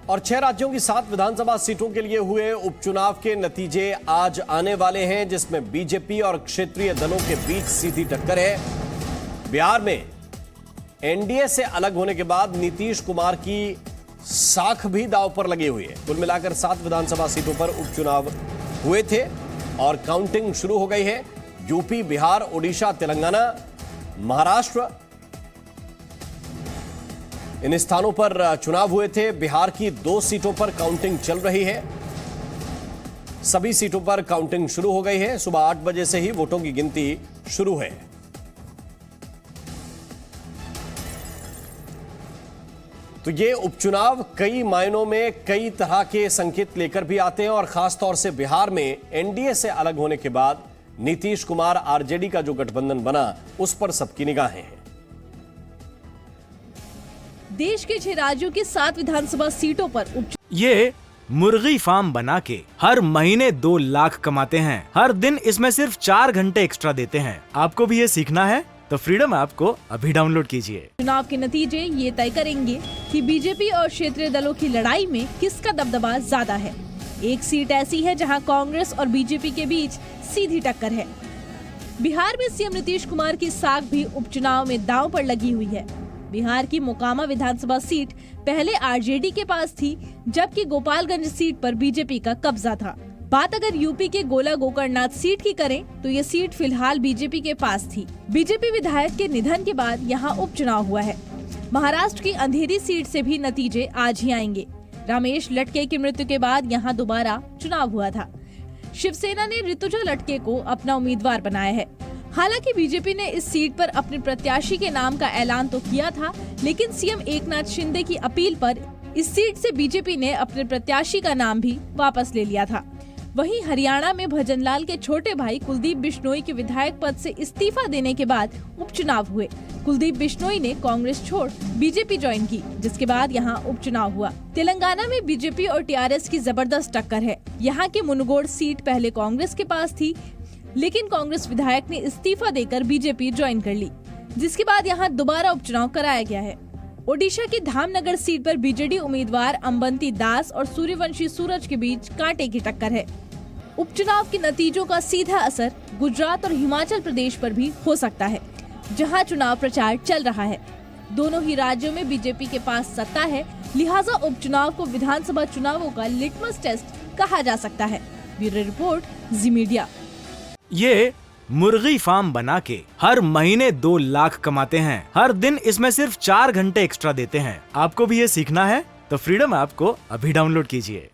और 6 राज्यों की 7 विधानसभा सीटों के लिए हुए उपचुनाव के नतीजे आज आने वाले हैं, जिसमें बीजेपी और क्षेत्रीय दलों के बीच सीधी टक्कर है। बिहार में एनडीए से अलग होने के बाद नीतीश कुमार की साख भी दांव पर लगी हुई है। कुल मिलाकर 7 विधानसभा सीटों पर उपचुनाव हुए थे और काउंटिंग शुरू हो गई है। यूपी, बिहार, ओडिशा, तेलंगाना, महाराष्ट्र, इन स्थानों पर चुनाव हुए थे। बिहार की 2 सीटों पर काउंटिंग चल रही है। सभी सीटों पर काउंटिंग शुरू हो गई है। सुबह 8 बजे से ही वोटों की गिनती शुरू है। तो ये उपचुनाव कई मायनों में कई तरह के संकेत लेकर भी आते हैं और खासतौर से बिहार में एनडीए से अलग होने के बाद नीतीश कुमार आरजेडी का जो गठबंधन बना, उस पर सबकी निगाहें हैं। देश के 6 राज्यों की 7 विधानसभा सीटों पर ये मुर्गी फार्म बना के हर महीने 2 लाख कमाते हैं। हर दिन इसमें सिर्फ 4 घंटे एक्स्ट्रा देते हैं। आपको भी ये सीखना है तो फ्रीडम ऐप को अभी डाउनलोड कीजिए। चुनाव के नतीजे ये तय करेंगे कि बीजेपी और क्षेत्रीय दलों की लड़ाई में किसका दबदबा ज्यादा है। एक सीट ऐसी है जहां कांग्रेस और बीजेपी के बीच सीधी टक्कर है। बिहार में सीएम नीतीश कुमार की साख भी उपचुनाव में दांव पर लगी हुई है। बिहार की मोकामा विधानसभा सीट पहले आरजेडी के पास थी, जबकि गोपालगंज सीट पर बीजेपी का कब्जा था। बात अगर यूपी के गोला गोकर्णनाथ सीट की करें तो ये सीट फिलहाल बीजेपी के पास थी। बीजेपी विधायक के निधन के बाद यहाँ उपचुनाव हुआ है। महाराष्ट्र की अंधेरी सीट से भी नतीजे आज ही आएंगे। रमेश लटके की मृत्यु के बाद यहाँ दोबारा चुनाव हुआ था। शिवसेना ने ऋतुजा लटके को अपना उम्मीदवार बनाया है। हालांकि बीजेपी ने इस सीट पर अपने प्रत्याशी के नाम का ऐलान तो किया था, लेकिन सीएम एकनाथ शिंदे की अपील पर इस सीट से बीजेपी ने अपने प्रत्याशी का नाम भी वापस ले लिया था। वहीं हरियाणा में भजनलाल के छोटे भाई कुलदीप बिश्नोई के विधायक पद से इस्तीफा देने के बाद उपचुनाव हुए। कुलदीप बिश्नोई ने कांग्रेस छोड़ बीजेपी ज्वाइन की, जिसके बाद यहाँ उपचुनाव हुआ। तेलंगाना में बीजेपी और टीआरएस की जबरदस्त टक्कर है। यहाँ की मुनगोड़ सीट पहले कांग्रेस के पास थी, लेकिन कांग्रेस विधायक ने इस्तीफा देकर बीजेपी ज्वाइन कर ली, जिसके बाद यहाँ दोबारा उपचुनाव कराया गया है। ओडिशा की धामनगर सीट पर बीजेडी उम्मीदवार अंबंती दास और सूर्यवंशी सूरज के बीच कांटे की टक्कर है। उपचुनाव के नतीजों का सीधा असर गुजरात और हिमाचल प्रदेश पर भी हो सकता है, जहां चुनाव प्रचार चल रहा है। दोनों ही राज्यों में बीजेपी के पास सत्ता है, लिहाजा उपचुनाव को विधानसभा चुनावों का लिटमस टेस्ट कहा जा सकता है। ब्यूरो रिपोर्ट, जी मीडिया। ये मुर्गी फार्म बना के हर महीने 2 लाख कमाते हैं। हर दिन इसमें सिर्फ 4 घंटे एक्स्ट्रा देते हैं। आपको भी ये सीखना है तो फ्रीडम ऐप को अभी डाउनलोड कीजिए।